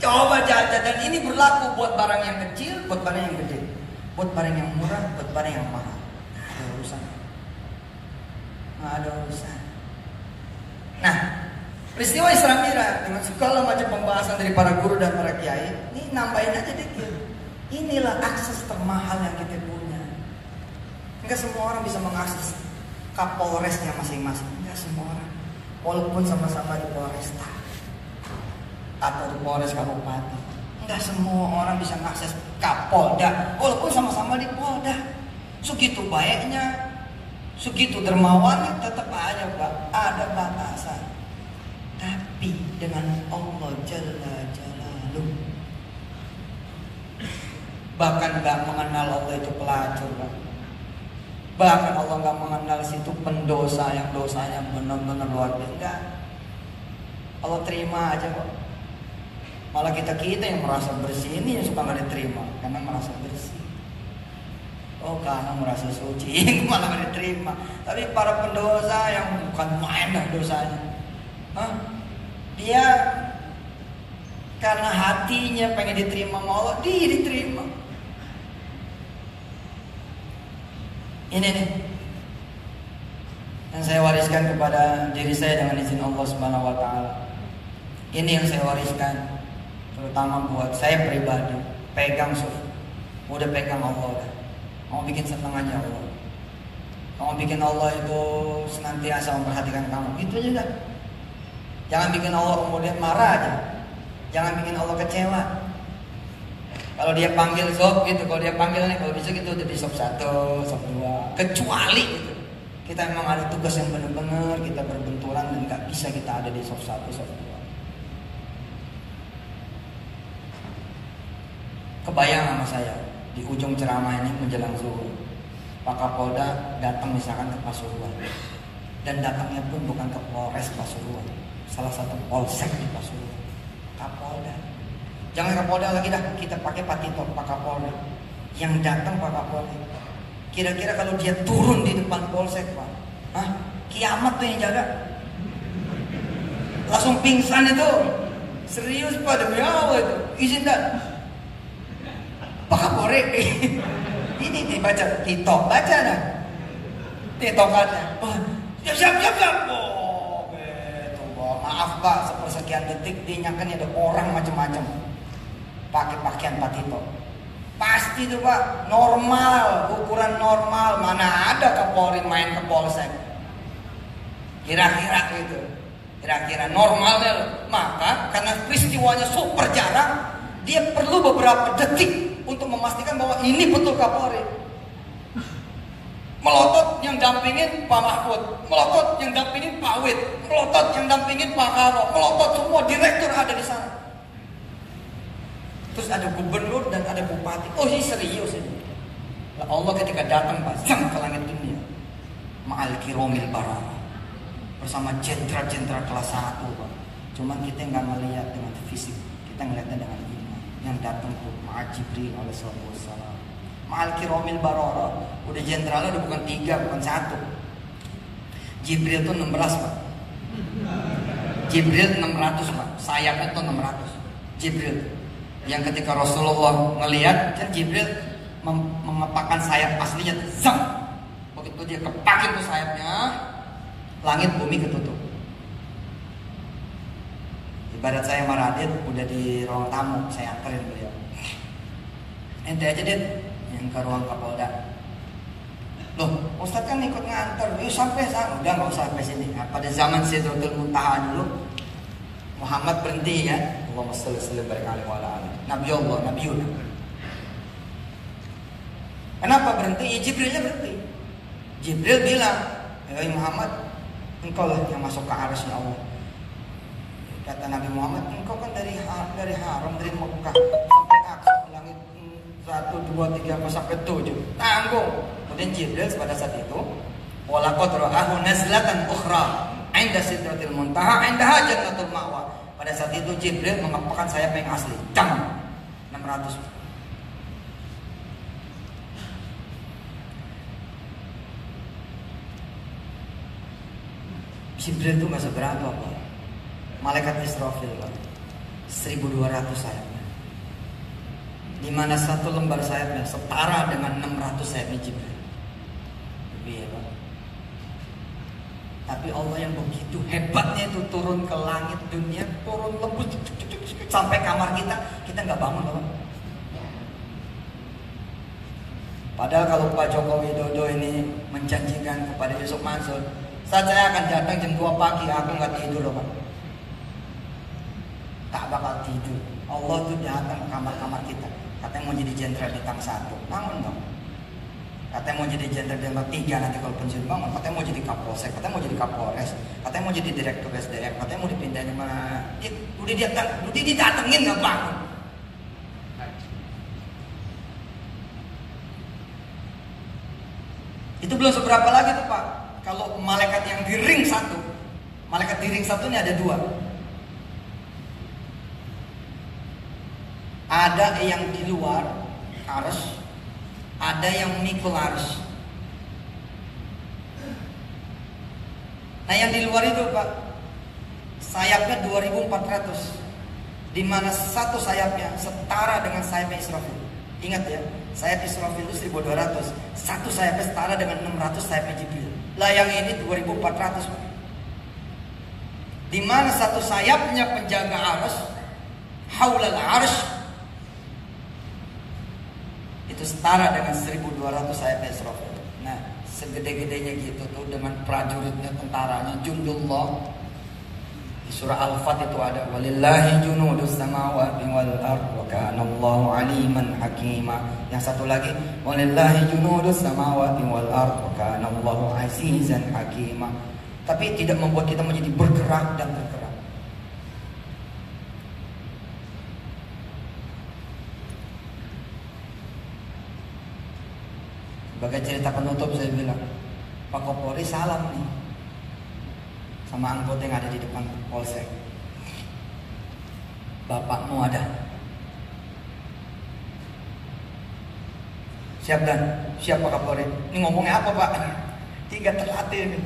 Coba jajan, dan ini berlaku buat barang yang kecil, buat barang yang gede, buat barang yang murah, buat barang yang mahal. Nggak ada urusan. Nggak ada urusan. Nah, peristiwa Isra Mi'raj dengan segala macam pembahasan dari para guru dan para kiai, ini nambahin aja dikit. Inilah akses termahal yang kita punya. Enggak semua orang bisa mengakses Kapolresnya masing-masing. Enggak semua orang. Walaupun sama-sama di Polresta atau di Polres Kabupaten, enggak semua orang bisa mengakses Kapolda walaupun sama-sama di Polda. Segitu baiknya, segitu dermawannya, tetap aja Pak, ada batasan. Tapi dengan Allah Jalla Jalaluh, bahkan gak mengenal Allah itu pelacur Pak. Bahkan Allah gak mengenal situ pendosa yang dosanya benar-benar luar biasa. Allah terima aja kok. Malah kita yang merasa bersih ini yang suka gak diterima karena merasa bersih. Oh karena merasa suci malah gak diterima. Tapi para pendosa yang bukan main lah dosanya, dia karena hatinya pengen diterima sama Allah, dia diterima. Ini nih yang saya wariskan kepada diri saya dengan izin Allah Subhanahu wa taala. Ini yang saya wariskan terutama buat saya pribadi. Pegang udah pegang Allah dah. Mau bikin senang aja Allah. Mau bikin Allah itu senantiasa memperhatikan kamu. Itu aja dah. Jangan bikin Allah kemudian marah aja. Jangan bikin Allah kecewa. Kalau dia panggil sob gitu, kalau dia panggil nih, kalau bisa gitu jadi sob 1, sob 2. Kecuali gitu, kita memang ada tugas yang benar-benar kita berbenturan dan nggak bisa kita ada di sob 1, sob 2. Kebayang sama saya di ujung ceramah ini menjelang zuhur, Pak Kapolda datang misalkan ke Pasuruan, dan datangnya pun bukan ke Polres Pasuruan, salah satu polsek di Pasuruan. Kapolda, jangan Kapolda lagi dah, kita pakai Pak Tito, Pak Kapolda. Yang datang Pak Kapolda. Kira-kira kalau dia turun di depan polsek Pak, kiamat tuh yang jaga. Langsung pingsan itu. Serius Pak, demi Allah itu. Izin dah. Pak Kapolri, ini dibaca Tito, baca dah. Tito katanya, siap. Oh, gitu. Maaf Pak, sepersekian detik dinyakan ada orang macam-macam pakai pakaian Pak Tito. Pasti tuh Pak, normal, ukuran normal. Mana ada Kapolri main ke polsek? Kira-kira gitu. Kira-kira normalnya loh. Maka karena peristiwanya super jarang, dia perlu beberapa detik untuk memastikan bahwa ini betul Kapolri. Melotot yang dampingin Pak Mahfud, melotot yang dampingin Pak Wid, melotot yang dampingin Pak Karo, melotot semua direktur ada di sana. Terus ada gubernur dan ada bupati. Oh ini serius ini. Allah ketika datang Pak, ke langit dunia, ma'al kiromil barara, bersama jenderal-jenderal kelas 1 Pak. Cuman kita nggak melihat dengan fisik, kita ngeliatnya dengan iman. Yang datang tuh Ma'a Jibril alaihissalam, Ma'al kiromil barara. Udah jenderalnya udah bukan 3, bukan 1. Jibril tuh 16 Pak. Jibril 600 Pak. Sayapnya tuh 600. Jibril yang ketika Rasulullah ngelihat, kan Jibril mengepakkan sayap aslinya, zam. Begitu dia kepakin tuh sayapnya, langit bumi ketutup. Ibarat saya sama Radit udah di ruang tamu, saya anterin beliau. Ente aja Dit yang ke ruang Kapolda. Loh, Ustadz kan ikut nganter, sampai sana. Udah nggak usah sampai sini. Nah, pada zaman Sidratul Muntaha dulu, Muhammad berhenti ya. Allahumma shalli wa sallim wa ala alihi. Nabi Allah, Nabi Yunus. Kenapa berhenti? Ya, Jibrilnya berhenti. Jibril bilang, "Hei Muhammad, engkau lah yang masuk ke arasnya Allah." Kata Nabi Muhammad, engkau kan dari haram, dari Mekah sampai Aqsa, langit 1, 2, 3 sampai 7, tanggung. Kemudian Jibril pada saat itu, walaqad ra'ahu nazlatan ukhra 'inda sidratil muntaha 'indaha jannatul ma'wa. Pada saat itu Jibril mengepakkan sayap yang asli, cang 600. Jibril itu nggak seberapa Pak. Malaikat Israfil Pak. 1.200 sayapnya. Di mana satu lembar sayapnya setara dengan 600 sayapnya Jibril. Lebih hebat. Tapi Allah yang begitu hebatnya itu turun ke langit dunia, turun lembut sampai kamar kita nggak bangun loh. Padahal kalau Pak Joko Widodo ini menjanjikan kepada Yusuf Mansur, saat saya akan datang jam 2 pagi, aku nggak tidur loh Pak. Tak bakal tidur. Allah tuh datang ke kamar-kamar kita. Katanya mau jadi jenderal di tang 1, bangun dong. Katanya mau jadi jenderal di tang 3 nanti kalau pensiun bangun. Katanya mau jadi kapolsek, katanya mau jadi kapolres, katanya mau jadi direktur SDM, katanya mau dipindahin mana. Udah didatengin nggak bangun. Itu belum seberapa lagi tuh Pak. Kalau malaikat yang di ring 1, malaikat di ring 1 ini ada 2. Ada yang di luar arsy, ada yang mikul arsy. Nah yang di luar itu Pak, sayapnya 2.400, di mana satu sayapnya setara dengan sayapnya Israfil. Ingat ya, sayap Israfil itu 1.200, satu sayapnya setara dengan 600 sayapnya Jibril. Lah yang ini 2.400 Pak. Di mana satu sayapnya penjaga arsy, haulal arsy, itu setara dengan 1.200 sayap Israfil. Nah, segede-gedenya gitu tuh dengan prajuritnya, tentaranya, jundullah. Di surah Al-Fat itu ada walillahi junudus samawati wal ardh wa kana Allahu aliman hakima. Yang satu lagi walillahi junudus samawati wal ardh wa kana Allahu azizan hakima. Tapi tidak membuat kita menjadi bergerak dan tergerak. Sebagai cerita penutup saya bilang, Pak Kapolri salam nih sama anggota yang ada di depan polsek. Bapakmu ada. Siap Dan? Siap Pak Kapolri. Ini ngomongnya apa Pak? Ini gak terlatih nih.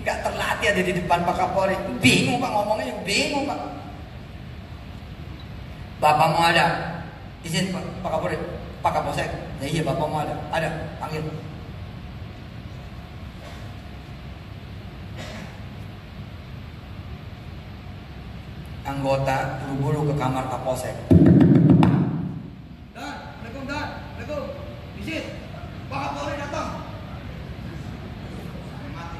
Gak terlatih ada di depan Pak Kapolri. Bingung Pak ngomongnya, bingung Pak. Bapakmu ada. Izin Pak Kapolri. Pak Kapolsek, ya iya bapakmu ada, panggil. Anggota buru-buru ke kamar Kapolsek. Assalamualaikum Dan, Assalamualaikum. Izin, Pak Kapolri datang. Mati.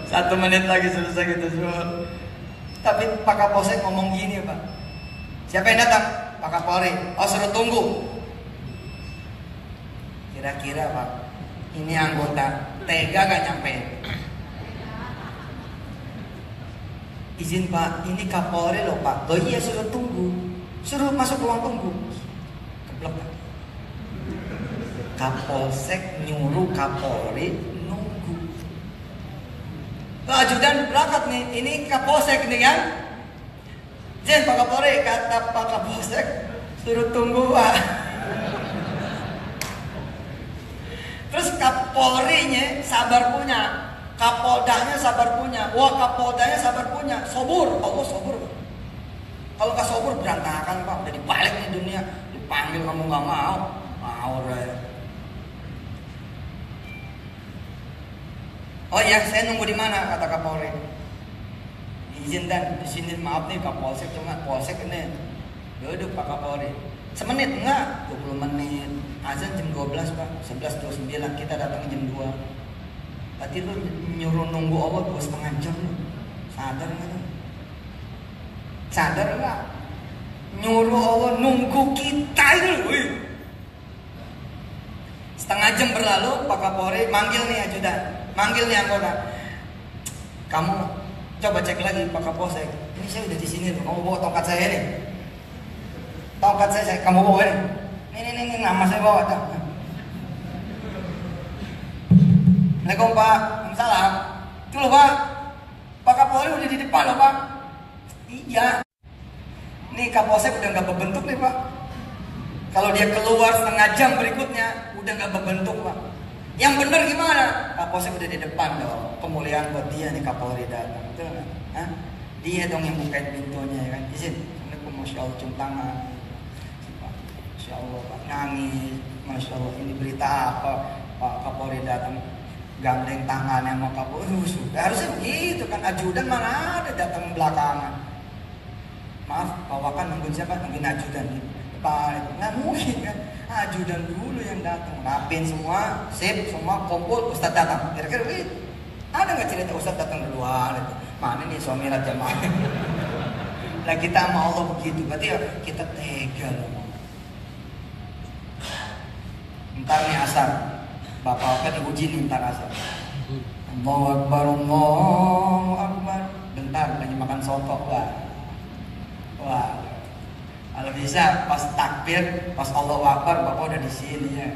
1 menit lagi selesai kita semua. Tapi Pak Kapolsek ngomong gini Pak, siapa yang datang? Pak Kapolri. Oh suruh tunggu. Kira-kira Pak, ini anggota tega gak nyampe? Izin Pak, ini Kapolri loh Pak. Oh iya suruh tunggu, suruh masuk ruang tunggu. Keblok Pak. Kapolsek nyuruh Kapolri nunggu. Ajudan berangkat nih, ini Kapolsek nih kan? Jen Pak Kapolri, kata Pak Kapolsek suruh tunggu Pak. Terus Kapolrinya sabar punya, Kapoldanya sabar punya, wah Kapoldanya sabar punya, sobur, Allah sobur. Kalau gak sobur berantakan Pak, udah dibalik nih dunia, dipanggil kamu gak mau, mau deh. Oh ya, saya nunggu di mana kata Kapolri. Izin Dan, di sini maaf nih Kapolsek cuma polsek ini. Duduk Pak Kapolri. Semenit enggak? 20 menit. Azan jam 12 Pak, 11.29 kita datang jam 2. Tadi lu nyuruh nunggu Allah 2,5 jam lu. Sadar enggak lu? Sadar enggak? Nyuruh Allah nunggu kita itu. Setengah jam berlalu Pak Kapolri manggil nih ajudan. Manggil nih anggota. Kamu coba cek lagi Pak Kapolsek. Ini saya udah di sini loh. Kamu bawa tongkat saya nih. Tongkat saya kamu bawa nih. Ini nama saya bawa tuh. Assalamualaikum Pak. Salam. Itu loh Pak. Pak Kapolri udah di depan loh Pak. Iya. Nih Kapolsek udah nggak berbentuk nih Pak. Kalau dia keluar setengah jam berikutnya udah nggak berbentuk Pak. Yang benar gimana? Kapolsek udah di depan dong. Kemuliaan buat dia nih Kapolri datang. Betul nggak? Hah? Dia dong yang bukain pintunya ya kan. Izin. Assalamualaikum, Masya Allah, cium tangan. Masya Allah, Pak, nangis. Masya Allah, ini berita apa? Pak Kapolri datang gandeng tangannya sama Kapolri. Harusnya begitu kan. Ajudan mana ada datang belakangan. Maaf, bawakan nungguin siapa? Nungguin ajudan. Pak, nggak mungkin kan. Ajudan dulu yang datang. Rapin semua, sip, semua kumpul, Ustadz datang. Kira-kira begitu. Ada nggak cerita Ustadz datang duluan? Mana nih suami raja mah? Nah kita sama Allah begitu. Berarti ya kita tega loh. Ntar nih asar. Bapak-bapak diuji nih ntar asar. Allahu Akbar, Allahu Akbar. Bentar lagi makan soto. Wah. Kalau bisa pas takbir, pas Allahu Akbar, Bapak udah di sini ya.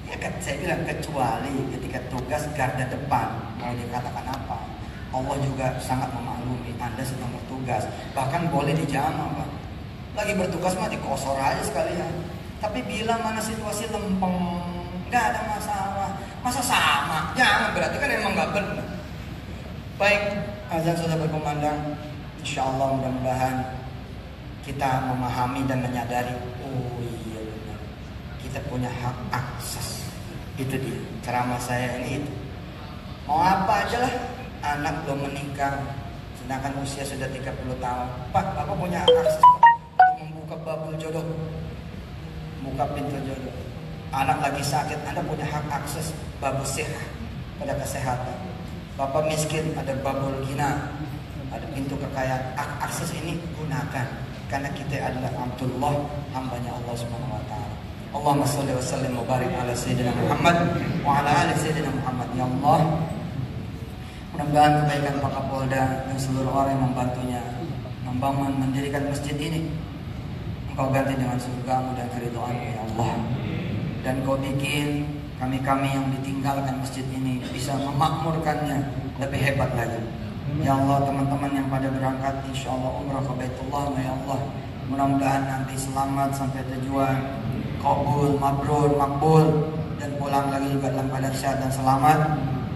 Ya kan saya bilang kecuali ketika tugas garda depan mau dikatakan apa. Allah juga sangat memaklumi Anda sedang bertugas. Bahkan boleh dijamah Pak. Lagi bertugas mah dikosor aja sekalian. Tapi bila mana situasi lempeng, nggak ada masalah. Masa sama? Jangan, berarti kan emang nggak benar. Baik, azan sudah berkumandang. Insya Allah mudah-mudahan kita memahami dan menyadari, oh iya benar, kita punya hak akses. Itu dia ceramah saya ini itu. Mau apa aja lah, anak belum menikah, sedangkan usia sudah 30 tahun. Pak, Bapak punya hak akses Pak, untuk membuka babul jodoh, buka pintu jodoh. Anak lagi sakit, Anda punya hak akses babul sehat pada kesehatan. Bapak miskin, ada babul gina, ada pintu kekayaan. Akses ini gunakan. Karena kita adalah Abdullah, hambanya Allah Subhanahu wa taala. Allahumma shalli wa sallim wa barik ala sayyidina Muhammad wa ala ali sayyidina Muhammad. Ya Allah, mudah-mudahan kebaikan Pak Kapolda dan seluruh orang yang membantunya membangun mendirikan masjid ini, Engkau ganti dengan surga-Mu dan keridhaan-Mu ya Allah. Dan Kau bikin kami-kami yang ditinggalkan masjid ini bisa memakmurkannya lebih hebat lagi. Ya Allah, teman-teman yang pada berangkat insya Allah umrah ke Baitullah ya Allah, mudah-mudahan nanti selamat sampai tujuan, qabul, mabrur, makbul, dan pulang lagi juga dalam keadaan sehat dan selamat.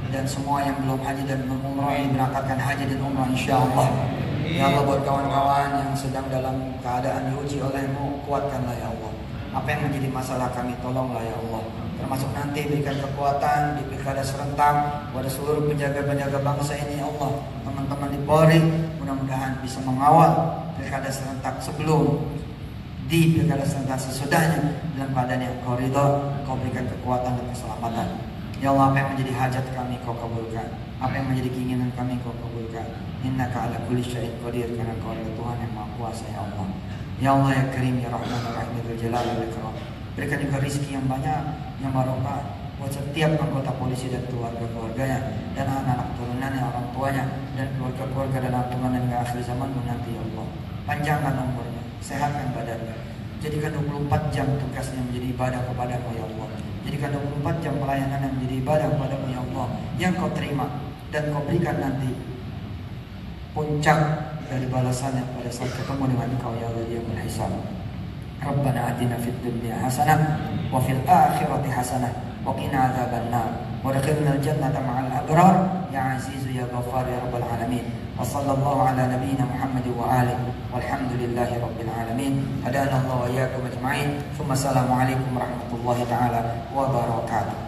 Dan semua yang belum haji dan belum umrah berangkatkan haji dan umrah insya Allah. Ya Allah, buat kawan-kawan yang sedang dalam keadaan diuji oleh-Mu, kuatkanlah ya Allah. Apa yang menjadi masalah kami tolonglah ya Allah. Termasuk nanti berikan kekuatan di pilkada serentak pada seluruh penjaga-penjaga bangsa ini ya Allah. Teman-teman di Polri mudah-mudahan bisa mengawal pilkada serentak sebelum, di pilkada serentak sesudahnya, dalam keadaan yang Kau ridha. Kau berikan kekuatan dan keselamatan ya Allah. Apa yang menjadi hajat kami Kau kabulkan, apa yang menjadi keinginan kami Kau kabulkan. Innaka ala kulli syai'in qadir, karena Kau adalah Tuhan yang Maha Kuasa ya Allah. Ya Allah ya Karim ya Rahman ya Rahim ya Dzul Jalali wal Ikram. Berikan juga rezeki yang banyak, yang barokah buat setiap anggota polisi dan keluarga-keluarganya, dan anak-anak turunannya, orang tuanya, dan keluarga-keluarga dan anak turunan hingga akhir zaman nanti ya Allah. Panjangkan umurnya, sehatkan badannya. Jadikan 24 jam tugasnya menjadi ibadah kepada-Mu ya Allah. Jadikan 24 jam pelayanan yang menjadi ibadah kepada-Mu ya Allah, yang Kau terima dan Kau berikan nanti puncak dari balasannya pada saat ketemu dengan Engkau ya Allah yang berhisab. Rabbana atina fid dunya hasanah wa fil akhirati hasanah wa qina adzabannar wa adkhilnal jannata ma'al abrar ya azizu ya ghaffar ya rabbal alamin. Wa sallallahu ala nabiyyina Muhammad wa alihi walhamdulillahi rabbil alamin. Hadana Allah wa iyyakum ajma'in. Assalamu alaikum warahmatullahi taala wabarakatuh.